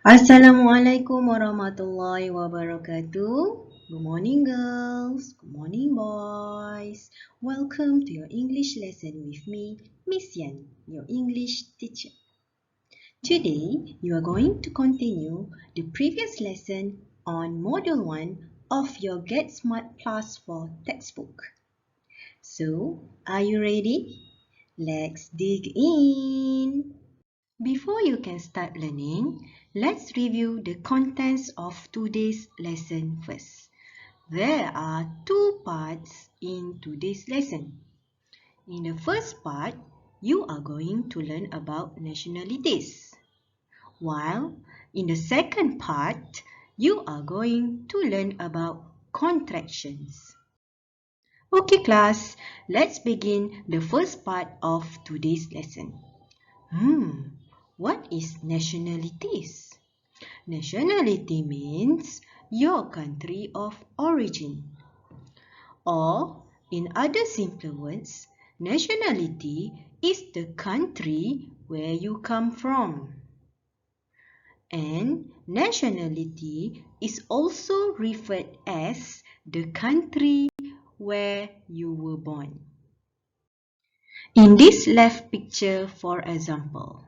Assalamualaikum warahmatullahi wabarakatuh. Good morning, girls. Good morning, boys. Welcome to your English lesson with me, Miss Yan, your English teacher. Today, you are going to continue the previous lesson on Module 1 of your Get Smart Plus 4 textbook. So, are you ready? Let's dig in. Before you can start learning, let's review the contents of today's lesson first. There are two parts in today's lesson. In the first part, you are going to learn about nationalities, while in the second part, you are going to learn about contractions. Okay class, let's begin the first part of today's lesson. What is nationalities? Nationality means your country of origin. Or, in other simpler words, nationality is the country where you come from. And nationality is also referred as the country where you were born. In this left picture, for example,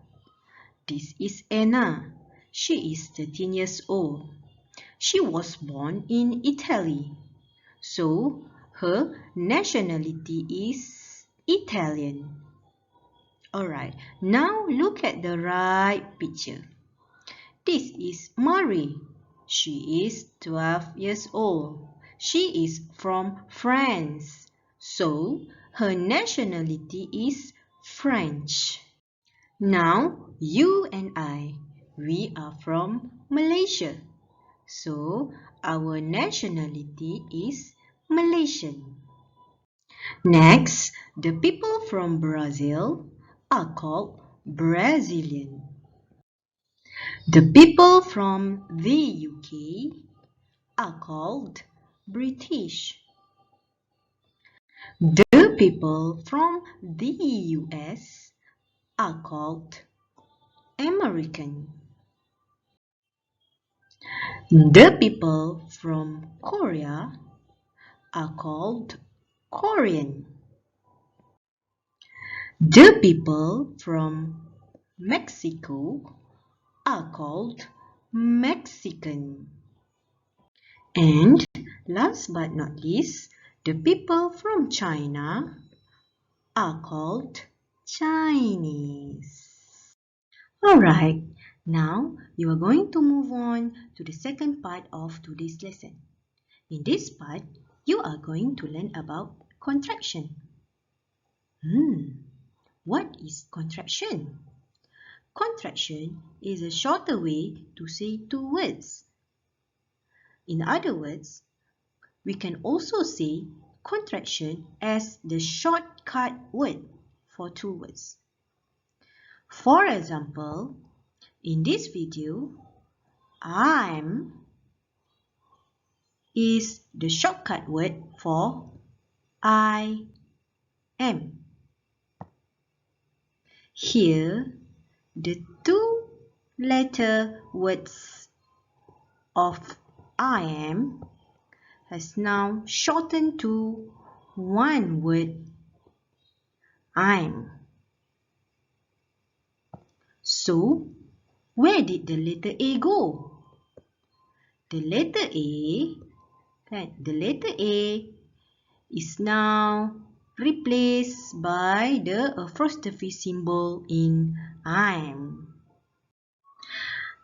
this is Anna. She is 13 years old. She was born in Italy, so her nationality is Italian. Alright, now look at the right picture. This is Marie. She is 12 years old. She is from France, so her nationality is French. Now, you and I, we are from Malaysia. So, our nationality is Malaysian. Next, the people from Brazil are called Brazilian. The people from the UK are called British. The people from the US are called American. The people from Korea are called Korean. The people from Mexico are called Mexican. And last but not least, the people from China are called Chinese. Alright, now you are going to move on to the second part of today's lesson. In this part, you are going to learn about contraction. What is contraction? Contraction is a shorter way to say two words. In other words, we can also say contraction as the shortcut word for two words. For example, in this video, I'm is the shortcut word for I am. Here, the two letter words of I am has now shortened to one word, I'm. So, where did the letter A go? The letter A is now replaced by the apostrophe symbol in I'm.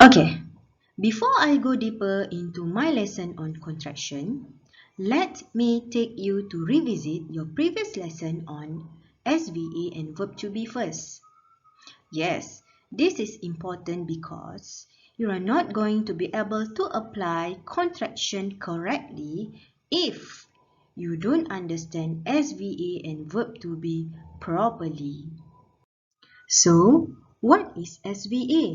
Okay, before I go deeper into my lesson on contraction, let me take you to revisit your previous lesson on SVA and verb to be first. Yes, this is important because you are not going to be able to apply contraction correctly if you don't understand SVA and verb to be properly. So, what is SVA?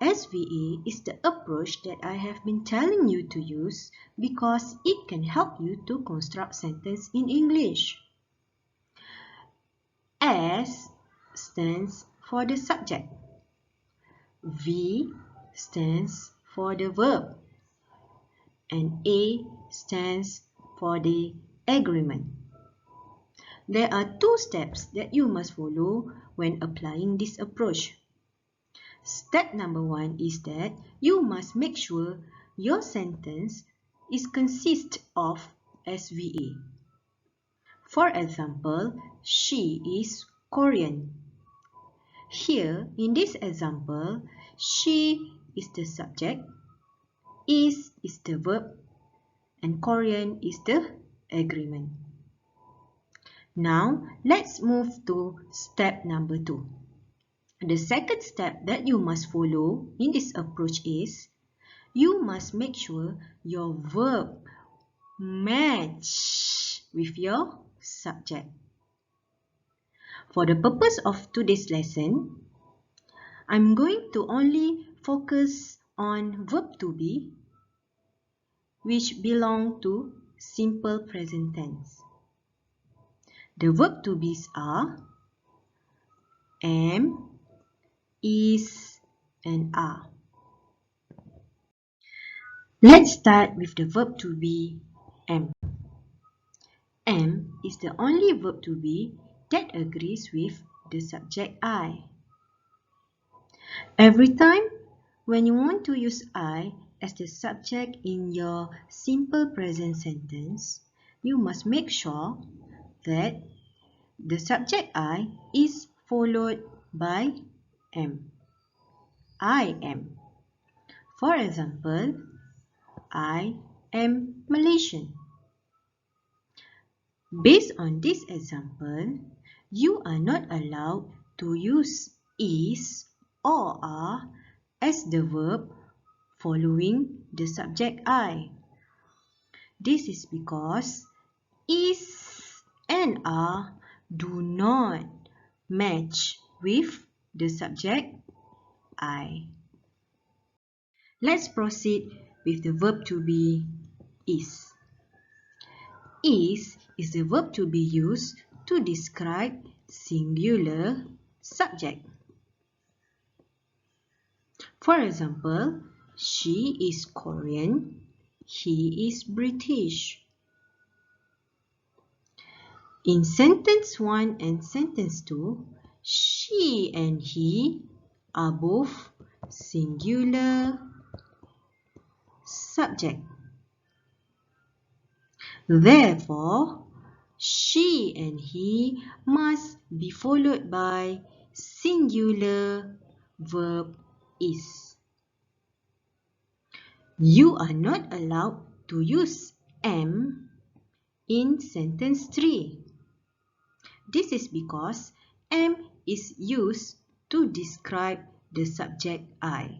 SVA is the approach that I have been telling you to use because it can help you to construct sentences in English. S stands for the subject. V stands for the verb and A stands for the agreement. There are two steps that you must follow when applying this approach. Step number 1 is that you must make sure your sentence is consist of SVA. For example, she is Korean. Here, in this example, she is the subject, is the verb, and Korean is the agreement. Now, let's move to step number 2. The second step that you must follow in this approach is you must make sure your verb match with your subject. For the purpose of today's lesson, I'm going to only focus on verb to be, which belong to simple present tense. The verb to be's are am, is, and are. Let's start with the verb to be am. Am is the only verb to be that agrees with the subject I. Every time when you want to use I as the subject in your simple present sentence, you must make sure that the subject I is followed by am. I am. For example, I am Malaysian. Based on this example, you are not allowed to use is or are as the verb following the subject I. This is because is and are do not match with the subject I. Let's proceed with the verb to be is. Is the verb to be used to describe singular subject. For example, she is Korean, he is British. In sentence 1 and sentence 2, she and he are both singular subject. Therefore, she and he must be followed by singular verb is. You are not allowed to use am in sentence 3. This is because am is used to describe the subject I.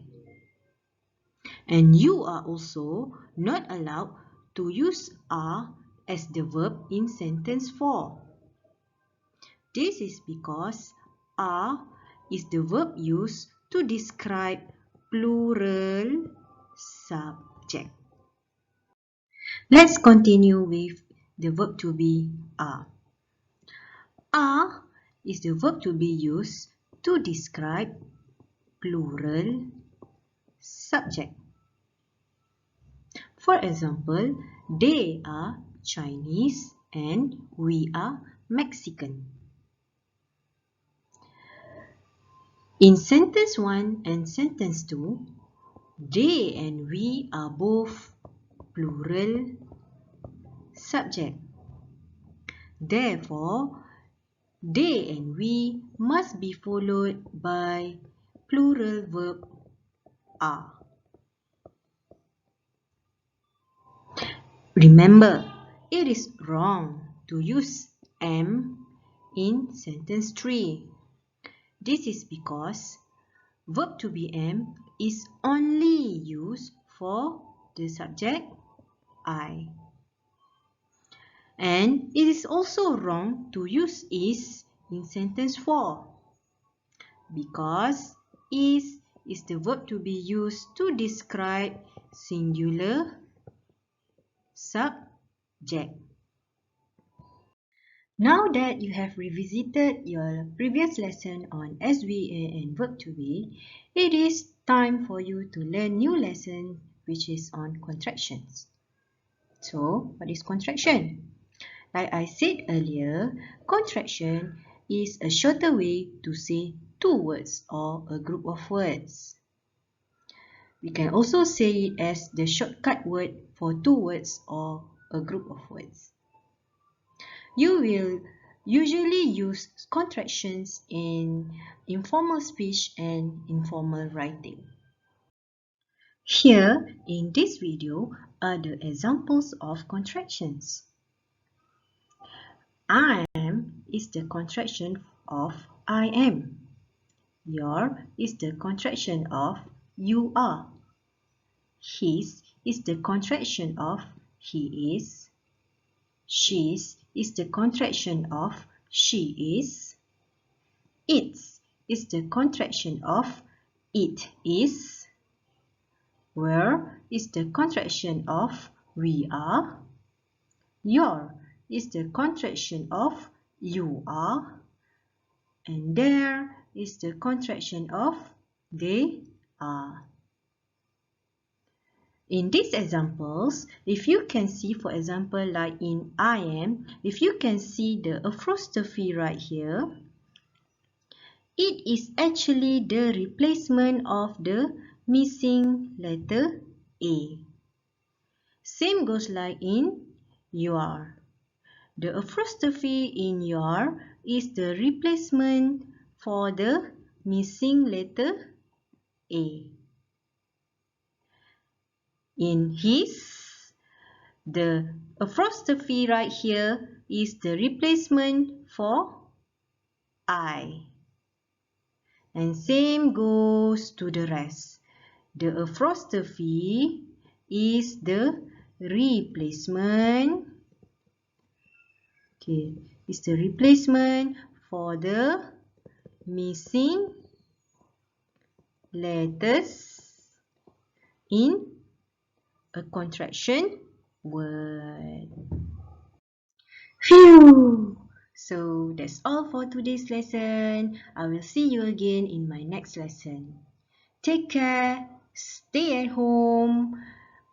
And you are also not allowed to use are as the verb in sentence 4. This is because are is the verb used to describe plural subject. Let's continue with the verb to be are. Are is the verb to be used to describe plural subject. For example, they are Chinese and we are Mexican. In sentence 1 and sentence 2, they and we are both plural subject. Therefore, they and we must be followed by plural verb are. Remember, it is wrong to use am in sentence 3. This is because verb to be am is only used for the subject I. And it is also wrong to use is in sentence 4 because is the verb to be used to describe singular subject. Now that you have revisited your previous lesson on SVA and verb to be, it is time for you to learn new lesson which is on contractions. So, what is contraction? Like I said earlier, contraction is a shorter way to say two words or a group of words. We can also say it as the shortcut word for two words or a group of words. You will usually use contractions in informal speech and informal writing. Here in this video are the examples of contractions. I am is the contraction of I am. Your is the contraction of you are. His is the contraction of he is. She's is the contraction of she is. Its is the contraction of it is. Where is the contraction of we are. Your is the contraction of you are. And there is the contraction of they are. In these examples, if you can see, for example, like in I am, if you can see the apostrophe right here, it is actually the replacement of the missing letter A. Same goes like in your. The apostrophe in your is the replacement for the missing letter A. In his, the apostrophe right here is the replacement for I. And same goes to the rest. The apostrophe is the replacement. Okay, is the replacement for the missing letters in a contraction word. Phew! So that's all for today's lesson. I will see you again in my next lesson. Take care, stay at home,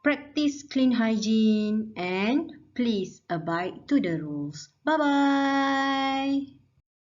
practice clean hygiene, and please abide to the rules. Bye-bye!